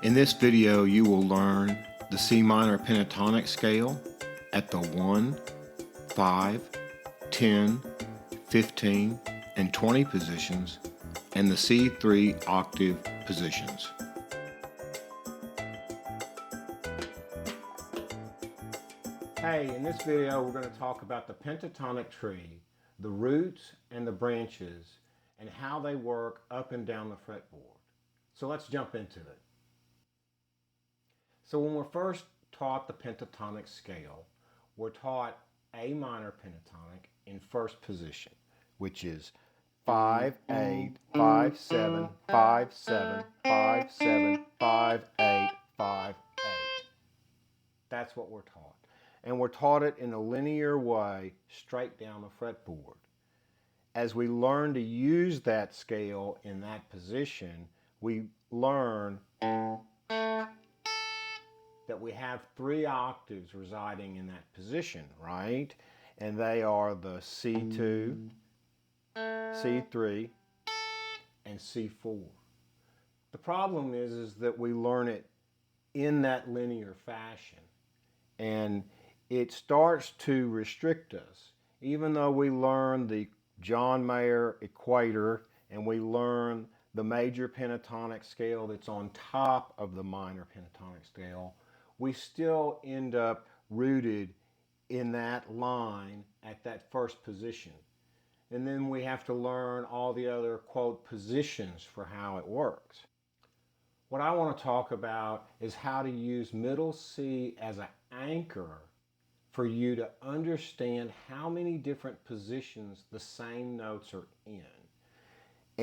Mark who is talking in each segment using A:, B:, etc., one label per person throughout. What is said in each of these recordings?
A: In this video, you will learn the C minor pentatonic scale at the 1, 5, 10, 15, and 20 positions, and the C3 octave positions. Hey, in this video we're going to talk about the pentatonic tree, the roots and the branches, and how they work up and down the fretboard. So let's jump into it. So when we're first taught the pentatonic scale, we're taught A minor pentatonic in first position, which is 5, 8, 5, 7, 5, 7, 5, 7, 5, 8, 5, 8. That's what we're taught. And we're taught it in a linear way straight down the fretboard. As we learn to use that scale in that position, we learn that we have 3 octaves residing in that position, right? And they are the C2, C3, and C4. The problem is that we learn it in that linear fashion, and it starts to restrict us. Even though we learn the John Mayer equator and we learn the major pentatonic scale that's on top of the minor pentatonic scale, we still end up rooted in that line at that first position. And then we have to learn all the other, quote, positions for how it works. What I want to talk about is how to use middle C as an anchor for you to understand how many different positions the same notes are in,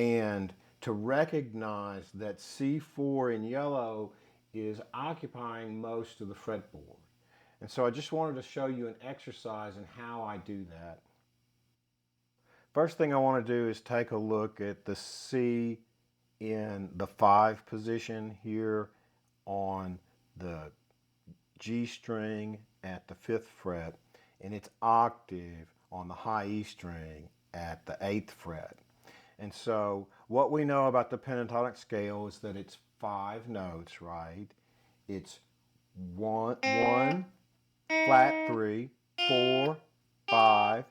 A: and to recognize that C4 in yellow is occupying most of the fretboard. And so I just wanted to show you an exercise in how I do that. First thing I want to do is take a look at the C in the 5 position here on the G string at the 5th fret, and its octave on the high E string at the 8th fret. And so what we know about the pentatonic scale is that it's 5 notes, right? It's 1, flat 3, 4, 5,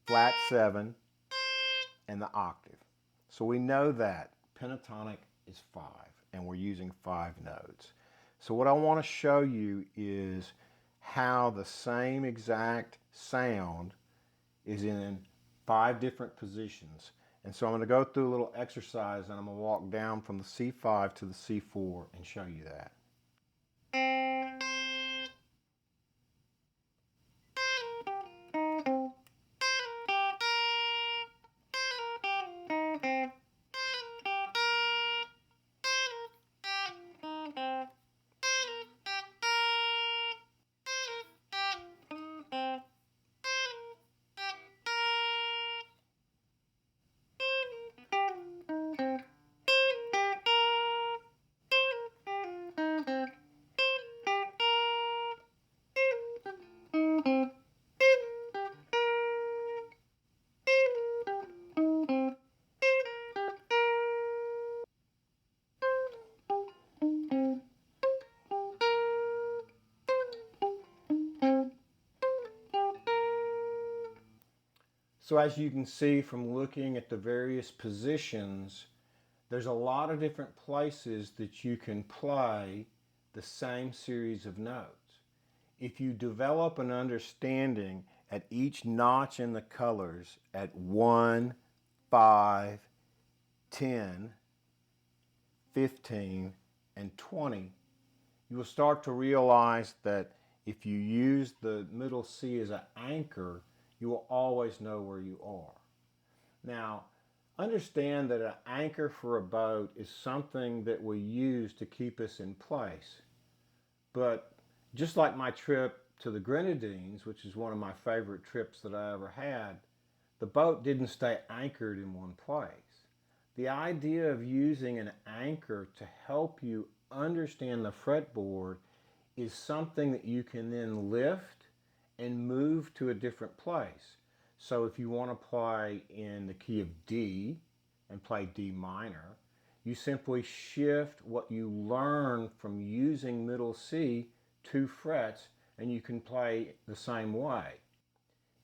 A: flat 7, and the octave. So we know that pentatonic is 5, and we're using 5 notes. So what I want to show you is how the same exact sound is in 5 different positions. And so I'm going to go through a little exercise, and I'm going to walk down from the C5 to the C4 and show you that. So as you can see from looking at the various positions, there's a lot of different places that you can play the same series of notes. If you develop an understanding at each notch in the colors at 1, 5, 10, 15, and 20, you will start to realize that if you use the middle C as an anchor, you will always know where you are. Now, understand that an anchor for a boat is something that we use to keep us in place. But just like my trip to the Grenadines, which is one of my favorite trips that I ever had, the boat didn't stay anchored in one place. The idea of using an anchor to help you understand the fretboard is something that you can then lift and move to a different place. So if you want to play in the key of D and play D minor, you simply shift what you learn from using middle C 2 frets, and you can play the same way.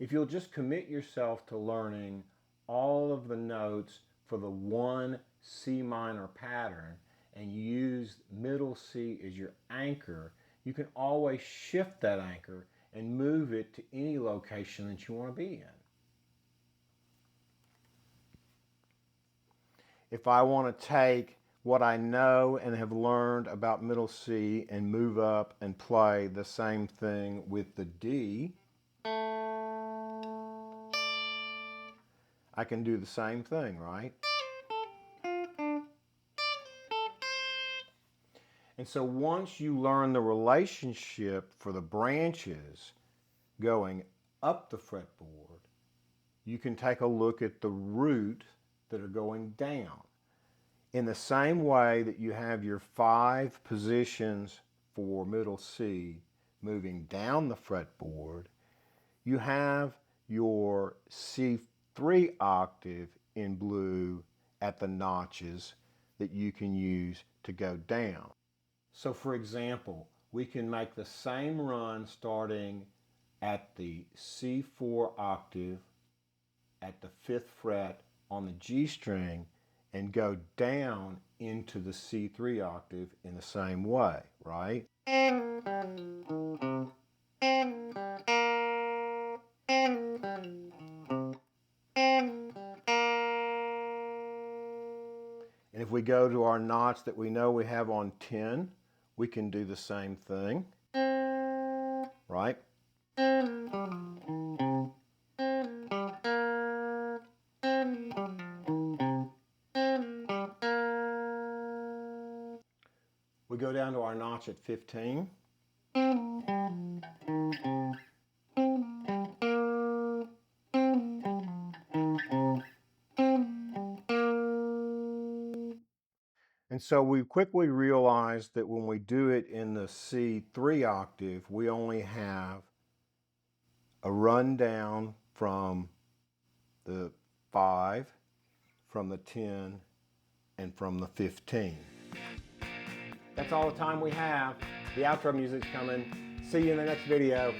A: If you'll just commit yourself to learning all of the notes for the one C minor pattern and use middle C as your anchor, you can always shift that anchor and move it to any location that you want to be in. If I want to take what I know and have learned about middle C and move up and play the same thing with the D, I can do the same thing, right? And so once you learn the relationship for the branches going up the fretboard, you can take a look at the root that are going down. In the same way that you have your 5 positions for middle C moving down the fretboard, you have your C3 octave in blue at the notches that you can use to go down. So for example, we can make the same run starting at the C4 octave at the 5th fret on the G string and go down into the C3 octave in the same way, right? And if we go to our knots that we know we have on 10, we can do the same thing, right? We go down to our notch at 15. And so we quickly realized that when we do it in the C3 octave, we only have a run down from the 5, from the 10, and from the 15. That's all the time we have. The outro music's coming. See you in the next video.